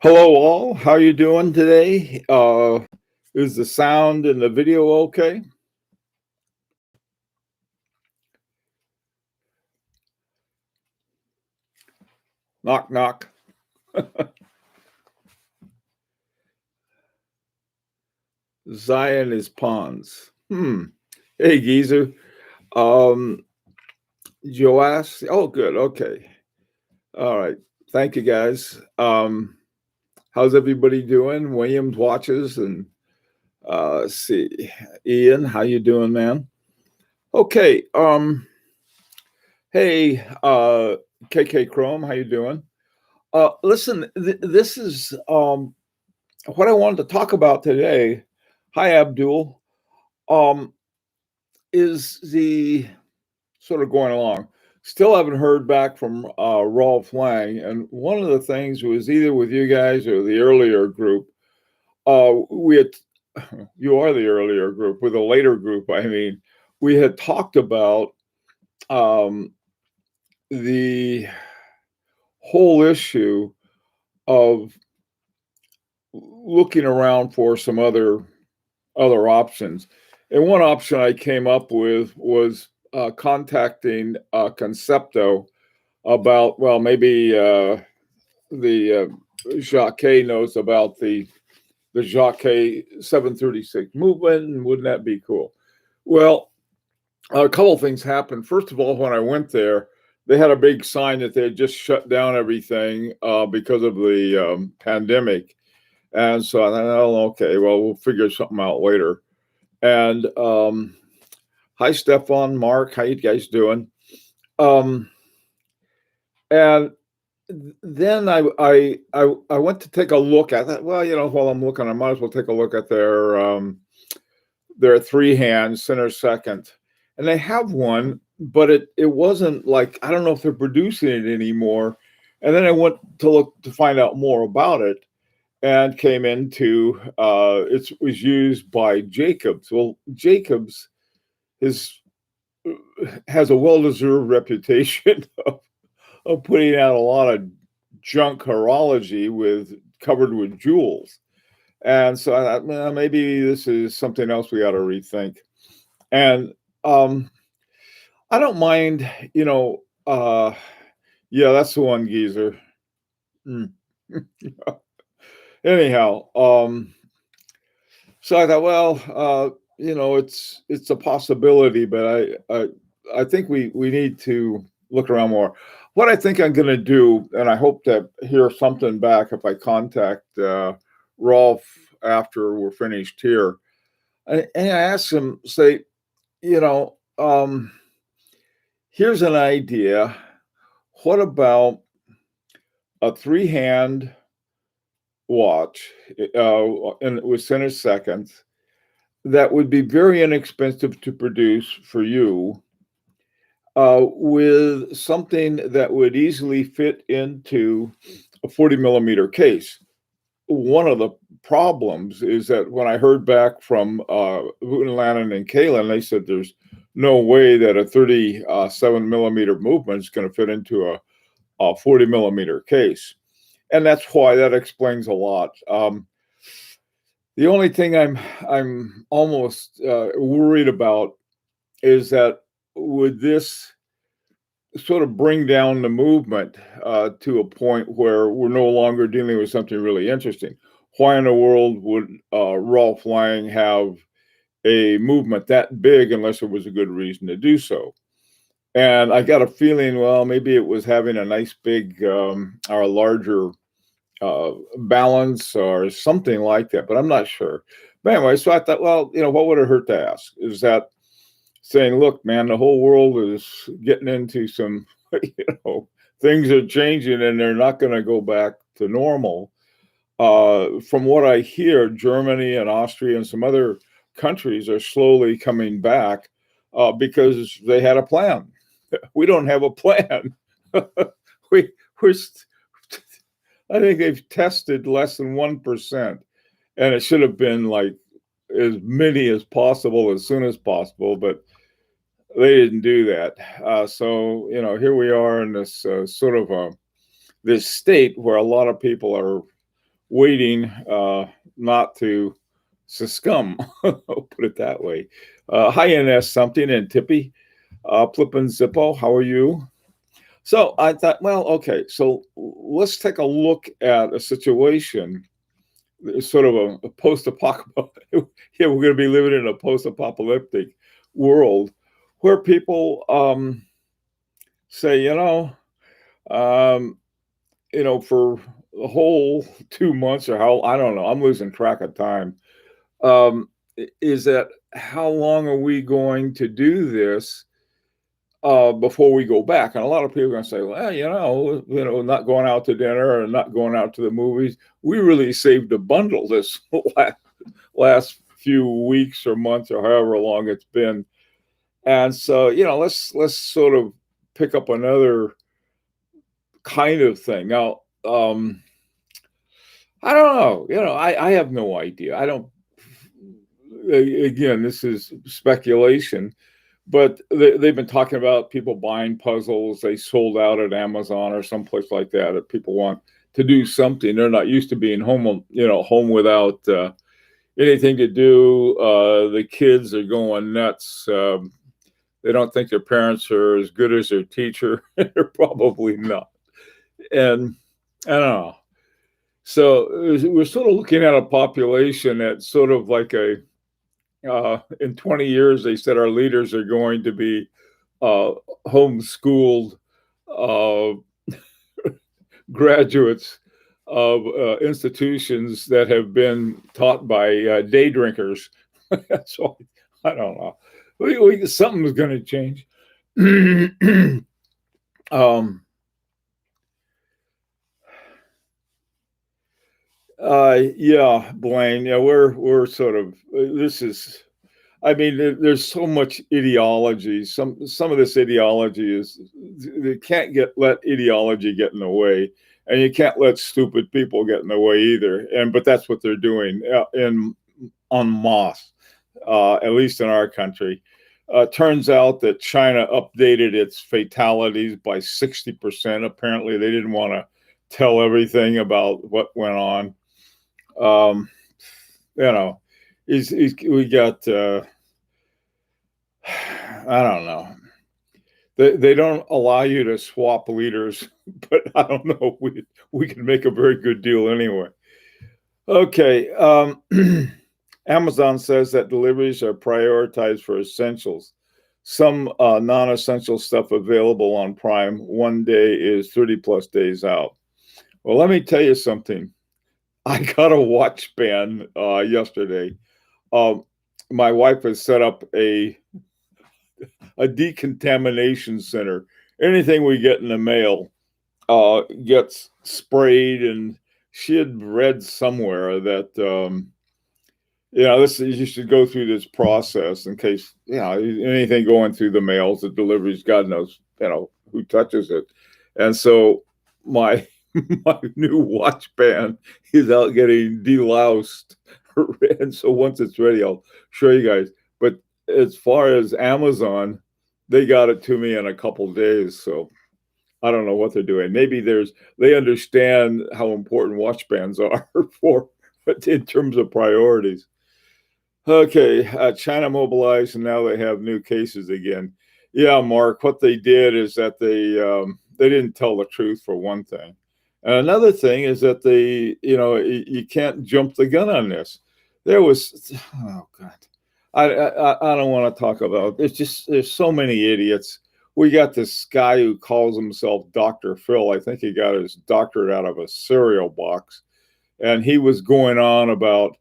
Hello, all. How you doing today? Is the sound and the video okay? Knock, knock. Zion is Pawns. Hey, geezer. Um, Joas. Oh, good. Okay. All right. Thank you, guys. How's everybody doing? Williams watches and let's see. Ian, how you doing, man? Okay. Hey, KK Chrome, how you doing? Listen, this is what I wanted to talk about today. Hi, Abdul. Um, is the sort of going along. Still haven't heard back from Rolf Lang, and one of the things was either with you guys or the earlier group. We had you are the earlier group. With the later group, I mean, we had talked about um, the whole issue of looking around for some other options. And one option I came up with was contacting Concepto about, well, maybe the Jacquet knows about the Jacquet 736 movement, and wouldn't that be cool? Well, a couple of things happened. First of all, when I went there, they had a big sign that they had just shut down everything because of the pandemic. And so I thought, oh, okay, well, we'll figure something out later. And hi, Stefan, Mark, how you guys doing? Um, and then I went to take a look at that. Well, while I'm looking, I might as well take a look at their three hands, center second, and they have one, but it wasn't like, I don't know if they're producing it anymore. And then I went to look to find out more about it, and came into it was used by Jacobs. Well, Jacobs is has a well-deserved reputation of putting out a lot of junk horology with covered with jewels. And so I thought, well, maybe this is something else we ought to rethink. And I don't mind, yeah, that's the one, geezer. Mm. Anyhow, so I thought, well, it's a possibility, but I think we need to look around more. What I think I'm going to do, and I hope to hear something back if I contact Rolf after we're finished here, and I ask him, say, you know, um, here's an idea. What about a three-hand watch, and with center seconds, that would be very inexpensive to produce for you, with something that would easily fit into a 40 millimeter case. One of the problems is that when I heard back from Lannon and Kalen, they said there's no way that a 37 millimeter movement is going to fit into a 40 millimeter case. And that's why that explains a lot. The only thing I'm almost worried about is that would this sort of bring down the movement to a point where we're no longer dealing with something really interesting? Why in the world would Rolf Lang have a movement that big unless there was a good reason to do so? And I got a feeling, well, maybe it was having a nice big or a larger balance or something like that, but I'm not sure. But anyway, so I thought, well, what would it hurt to ask? Is that saying, look, man, the whole world is getting into some, things are changing and they're not going to go back to normal. From what I hear, Germany and Austria and some other countries are slowly coming back because they had a plan. We don't have a plan. we we're I think they've tested less than 1%, and it should have been like as many as possible as soon as possible, but they didn't do that. So here we are in this sort of this state where a lot of people are waiting not to succumb. I'll put it that way. Hi, NS something and Tippy, Flip and Zippo. How are you? So I thought, well, okay, so let's take a look at a situation, sort of a post-apocalyptic. Yeah, we're going to be living in a post-apocalyptic world where people say, um, for the whole 2 months or how I don't know, I'm losing track of time. Is that how long are we going to do this? Before we go back. And a lot of people are going to say, well, not going out to dinner or not going out to the movies. We really saved a bundle this last few weeks or months or however long it's been. And so, let's sort of pick up another kind of thing. Now, I don't know. I have no idea. I don't, again, this is speculation. But they've been talking about people buying puzzles. They sold out at Amazon or someplace like that. If people want to do something, they're not used to being home, home without anything to do. The kids are going nuts. They don't think their parents are as good as their teacher. They're probably not. And I don't know. So we're sort of looking at a population that's sort of like in 20 years, they said our leaders are going to be homeschooled uh, graduates of institutions that have been taught by day drinkers. So I don't know. Something's going to change. Yeah, Blaine. Yeah, we're sort of this is. I mean, there's so much ideology. Some of this ideology is you can't let ideology get in the way, and you can't let stupid people get in the way either. But that's what they're doing in en masse, at least in our country. Turns out that China updated its fatalities by 60%. Apparently, they didn't want to tell everything about what went on. Um, we got. I don't know. They don't allow you to swap leaders, but I don't know. We can make a very good deal anyway. Okay. Amazon says that deliveries are prioritized for essentials. Some non-essential stuff available on Prime 1 day is 30 plus days out. Well, let me tell you something. I got a watch band yesterday. My wife has set up a decontamination center. Anything we get in the mail gets sprayed, and she had read somewhere that you should go through this process in case anything going through the mails, the deliveries. God knows who touches it, and so my my new watch band is out getting deloused, and so once it's ready, I'll show you guys. But as far as Amazon, they got it to me in a couple days, so I don't know what they're doing. Maybe they understand how important watch bands are for in terms of priorities. Okay, China mobilized, and now they have new cases again. Yeah, Mark, what they did is that they didn't tell the truth for one thing, and another thing is that you can't jump the gun on this. Oh God, I don't want to talk about. There's so many idiots. We got this guy who calls himself Dr. Phil. I think he got his doctorate out of a cereal box, and he was going on about,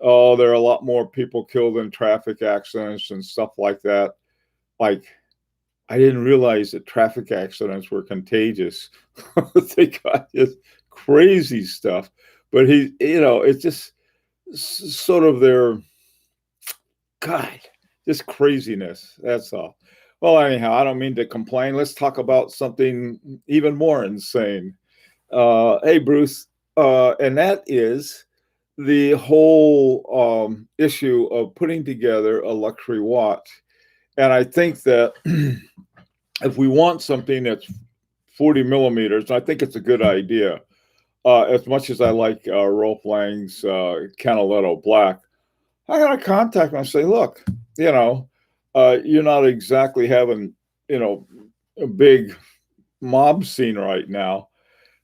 oh, there are a lot more people killed in traffic accidents and stuff like that. Like, I didn't realize that traffic accidents were contagious. They got this crazy stuff, but it's just sort of their God, just craziness. That's all. Well, anyhow, I don't mean to complain. Let's talk about something even more insane. Hey, Bruce, and that is the whole issue of putting together a luxury watch. And I think that if we want something that's 40 millimeters, I think it's a good idea. as much as I like Rolf Lang's Canaletto Black, I got to contact him and say, look, you're not exactly having, a big mob scene right now.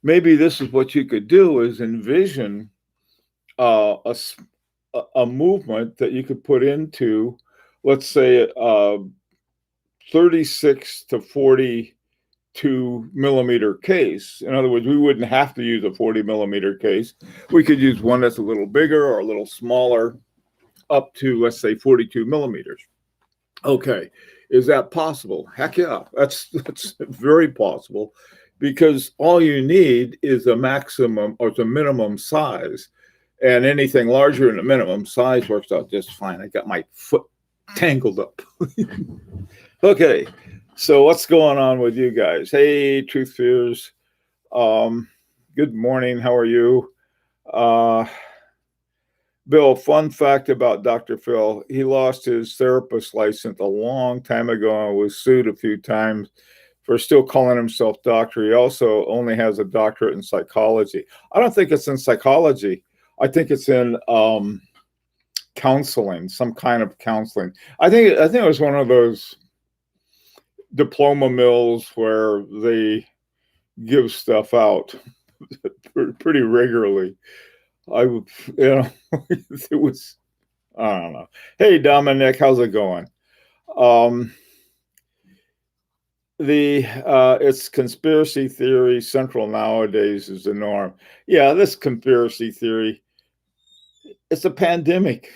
Maybe this is what you could do is envision uh, a, a movement that you could put into, let's say, 36 to 42 millimeter case. In other words, we wouldn't have to use a 40 millimeter case. We could use one that's a little bigger or a little smaller, up to, let's say, 42 millimeters. Okay. Is that possible? Heck yeah. That's very possible, because all you need is a maximum or the minimum size, and anything larger than the minimum size works out just fine. I got my foot tangled up. Okay. So what's going on with you guys? Hey, Truth Fears. Good morning. How are you? Bill, fun fact about Dr. Phil. He lost his therapist license a long time ago and was sued a few times for still calling himself doctor. He also only has a doctorate in psychology. I don't think it's in psychology. I think it's in counseling, some kind of counseling. I think it was one of those diploma mills where they give stuff out pretty regularly. I would, it was, I don't know. Hey, Dominic, how's it going? It's conspiracy theory central nowadays is the norm. Yeah, this conspiracy theory, it's a pandemic.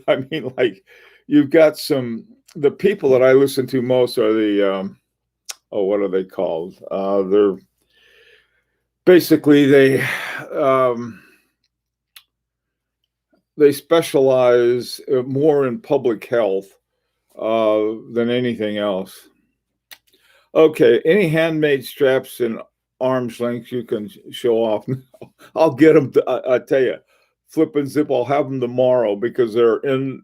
I mean, like, you've got the people that I listen to most are the, what are they called? They're basically, they specialize more in public health than anything else. Okay, any handmade straps and arms lengths you can show off. I'll get them. I tell you, flip and zip. I'll have them tomorrow because they're in.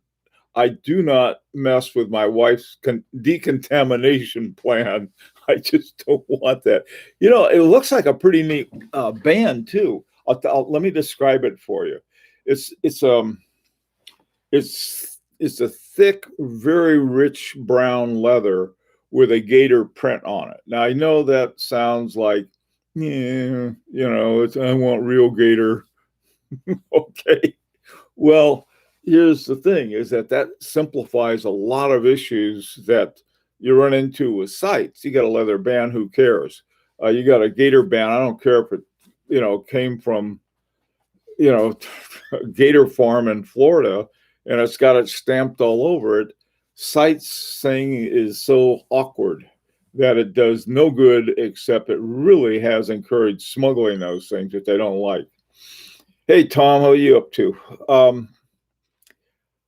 I do not mess with my wife's decontamination plan. I just don't want that. It looks like a pretty neat band too. Let me describe it for you. It's a thick, very rich brown leather with a gator print on it. Now I know that sounds like, I want real gator. Okay. Well, here's the thing: is that simplifies a lot of issues that you run into with sites. You got a leather band, who cares? You got a gator band. I don't care if it, came from, gator farm in Florida, and it's got it stamped all over it. Sites thing is so awkward that it does no good, except it really has encouraged smuggling those things that they don't like. Hey, Tom, how are you up to?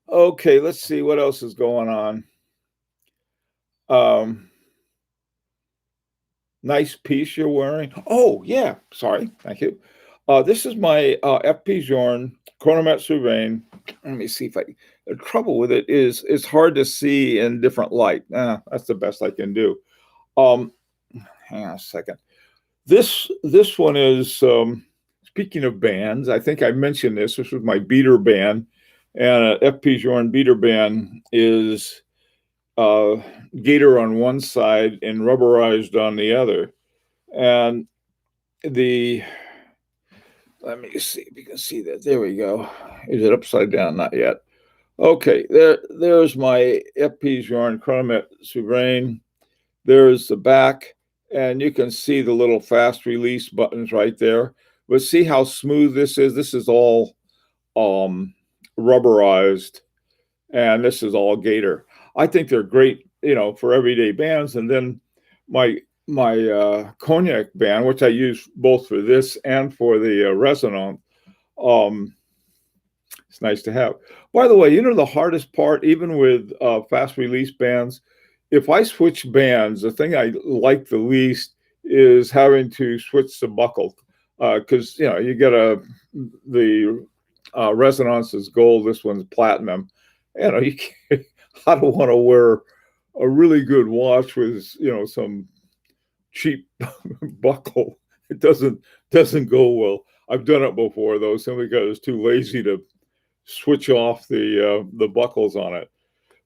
Okay, let's see what else is going on. Nice piece you're wearing. Oh, yeah. Sorry. Thank you. This is my FP Journe Chronomet Souverain. Let me see if the trouble with it is it's hard to see in different light. That's the best I can do. Hang on a second. This one is, speaking of bands, I think I mentioned this. This was my beater band, and an FP Journe beater band is gator on one side and rubberized on the other. And let me see if you can see that. There we go. Is it upside down? Not yet. Okay, there's my FP Journe Chronomet Souverain. There's the back, and you can see the little fast release buttons right there. But see how smooth this is? This is all rubberized, and this is all gator. I think they're great, for everyday bands. And then my Cognac band, which I use both for this and for the Resonant, it's nice to have. By the way, the hardest part, even with fast release bands, if I switch bands, the thing I like the least is having to switch the buckle, because you get the Resonance is gold, this one's platinum. You can't, I don't want to wear a really good watch with some cheap buckle. It doesn't go well. I've done it before though, simply because I was too lazy to switch off the buckles on it.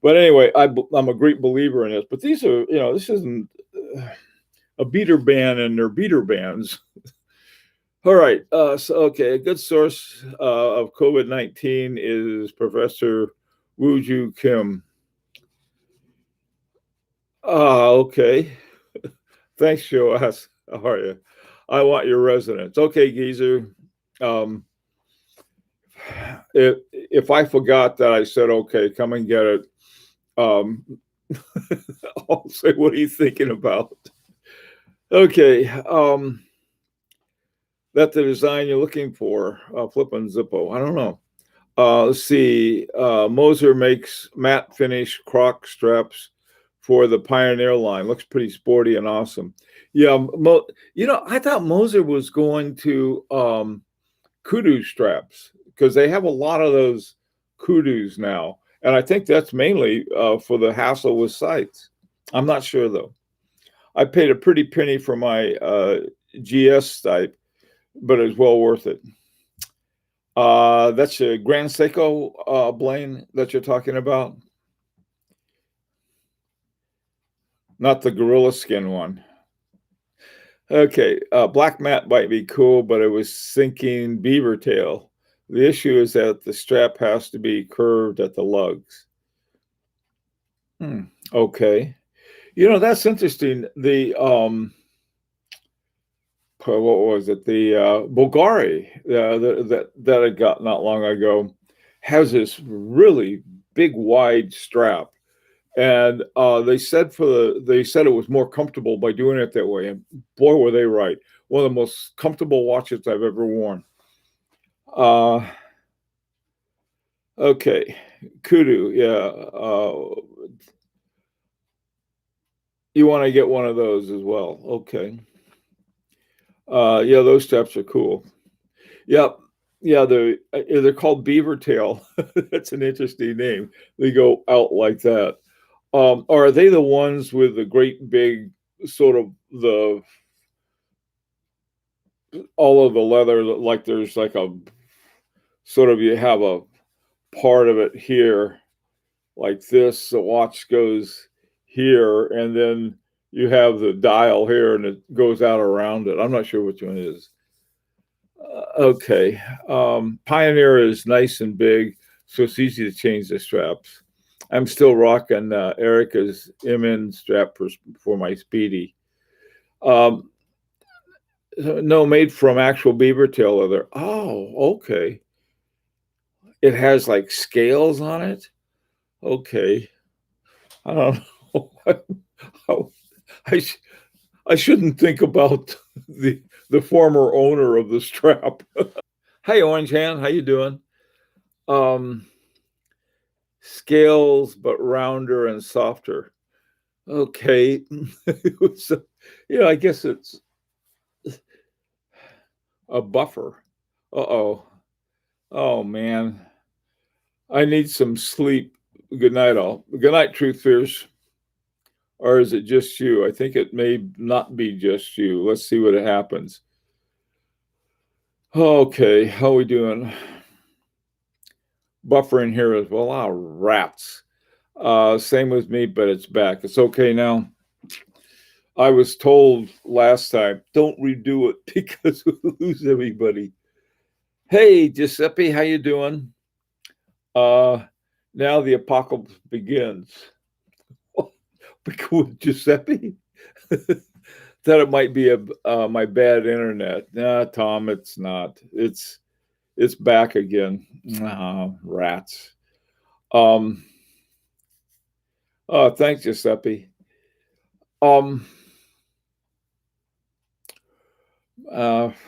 But anyway, I'm a great believer in this. But these are, this isn't a beater band and their beater bands. All right. So, okay, a good source of COVID-19 is Professor Woo-Ju Kim. Okay. Thanks, Joas. How are you? I want your residence. Okay, geezer. Um, if I forgot that I said okay, come and get it. I'll say, what are you thinking about? Okay. That the design you're looking for, flipping Zippo. I don't know. Let's see. Moser makes matte finish croc straps for the Pioneer line. Looks pretty sporty and awesome. Yeah, I thought Moser was going to kudu straps because they have a lot of those kudus now, and I think that's mainly for the hassle with sights. I'm not sure though. I paid a pretty penny for my GS type, but it's well worth it. That's a Grand Seiko Blaine that you're talking about, not the Gorilla Skin one. Okay, black mat might be cool, but it was sinking beaver tail. The issue is that the strap has to be curved at the lugs. Okay, that's interesting. The what was it? The Bulgari that I got not long ago has this really big wide strap, and they said it was more comfortable by doing it that way. And boy, were they right! One of the most comfortable watches I've ever worn. Okay, kudu, yeah. You want to get one of those as well? Okay. Yeah, those straps are cool. Yep. Yeah, they're called beaver tail. That's an interesting name. They go out like that. Are they the ones with the great big sort of all of the leather, like there's like a sort of, you have a part of it here like this, the watch goes here, and then you have the dial here and it goes out around it. I'm not sure which one it is. Okay. Pioneer is nice and big, so it's easy to change the straps. I'm still rocking Erica's MN strap for my Speedy. No, made from actual beaver tail leather. Oh, okay. It has like scales on it. Okay. I don't know. I shouldn't think about the former owner of the strap. Hey, Orange Hand, how you doing? Scales, but rounder and softer. Okay. So, I guess it's a buffer. Uh-oh. Oh, man. I need some sleep. Good night, all. Good night, Truth Fears. Or is it just you? I think it may not be just you. Let's see what happens. Okay, how are we doing? Buffering here as well. Ah, rats. Same with me, but it's back. It's okay now. I was told last time, don't redo it because we'll lose everybody. Hey, Giuseppe, how you doing? Now the apocalypse begins. With Giuseppe? Thought it might be my bad internet. Nah, Tom, it's not. It's back again. Rats. Thanks, Giuseppe. All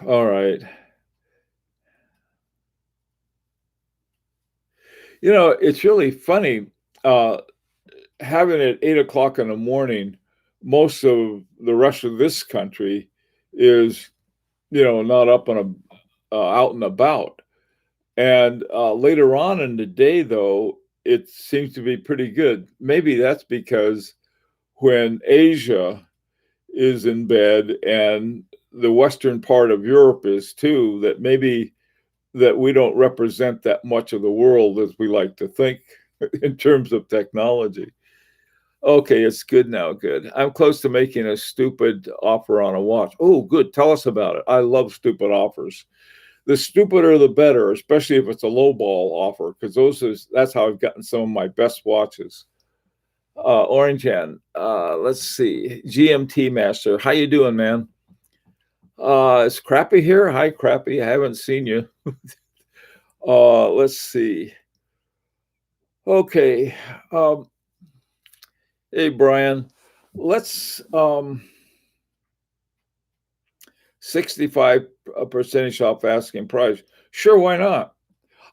right. It's really funny. Having it 8 o'clock in the morning, most of the rest of this country is, not up and out and about. And later on in the day, though, it seems to be pretty good. Maybe that's because when Asia is in bed and the western part of Europe is too, that maybe that we don't represent that much of the world as we like to think in terms of technology. Okay, it's good now. Good. I'm close to making a stupid offer on a watch. Oh, good. Tell us about it. I love stupid offers. The stupider, the better, especially if it's a low ball offer, because that's how I've gotten some of my best watches. Orange Hand. Let's see. GMT Master. How you doing, man? It's Crappy here. Hi, Crappy. I haven't seen you. Let's see. Okay. Hey, Brian. Let's 65% off asking price. Sure, why not?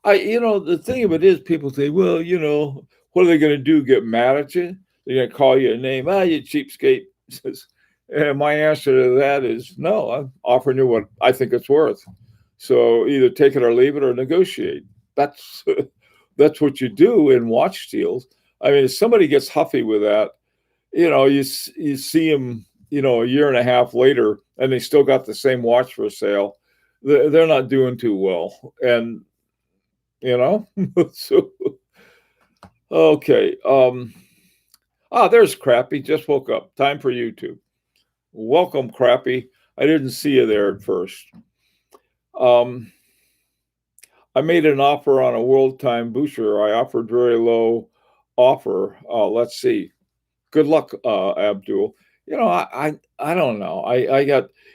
The thing of it is, people say, well, what are they going to do? Get mad at you? They're going to call you a name. You cheapskate. And my answer to that is no. I'm offering you what I think it's worth. So either take it or leave it or negotiate. That's that's what you do in watch deals. I mean, if somebody gets huffy with that, you see them, a year and a half later, and they still got the same watch for sale. They're not doing too well, and so okay. There's Crappy. Just woke up. Time for YouTube. Welcome, Crappy. I didn't see you there at first. I made an offer on a world time booster. I offered very low offer. Let's see. Good luck, Abdul. I don't know.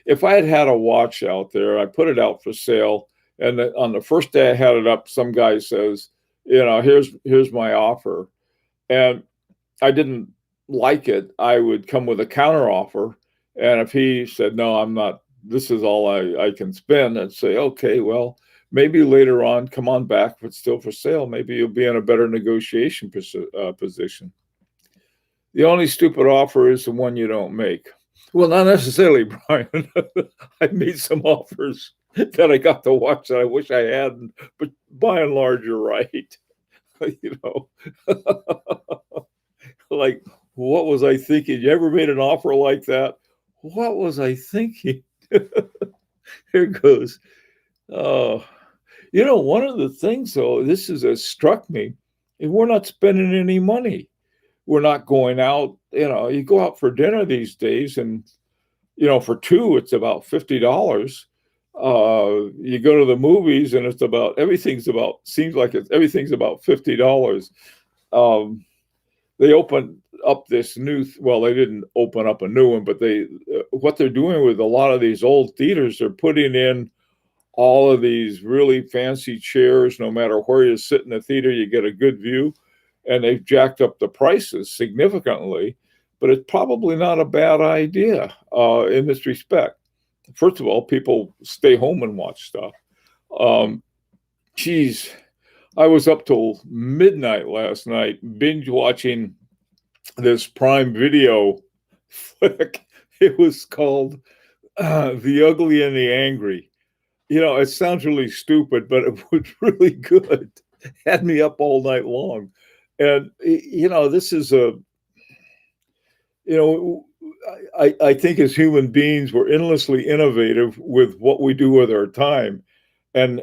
If I had a watch out there, I put it out for sale, and on the first day I had it up, some guy says, here's my offer, and I didn't like it. I would come with a counter offer, and if he said no, I'm not. This is all I can spend, I'd say, okay, well, maybe later on, come on back if it's still for sale. Maybe you'll be in a better negotiation position. The only stupid offer is the one you don't make. Well, not necessarily, Brian. I made some offers that I got to watch that I wish I hadn't, but by and large, you're right. Like, what was I thinking? You ever made an offer like that? What was I thinking? Here goes. Oh, one of the things, though, this has struck me, is we're not spending any money. We're not going out. You go out for dinner these days, and for two, it's about $50. You go to the movies, and seems like everything's about $50. They opened up this they didn't open up a new one, but what they're doing with a lot of these old theaters, they're putting in all of these really fancy chairs. No matter where you sit in the theater, you get a good view. And they've jacked up the prices significantly, but it's probably not a bad idea in this respect. First of all, people stay home and watch stuff. I was up till midnight last night binge watching this Prime Video flick. It was called The Ugly and the Angry. It sounds really stupid, but it was really good. Had me up all night long. And, this is I think as human beings, we're endlessly innovative with what we do with our time. And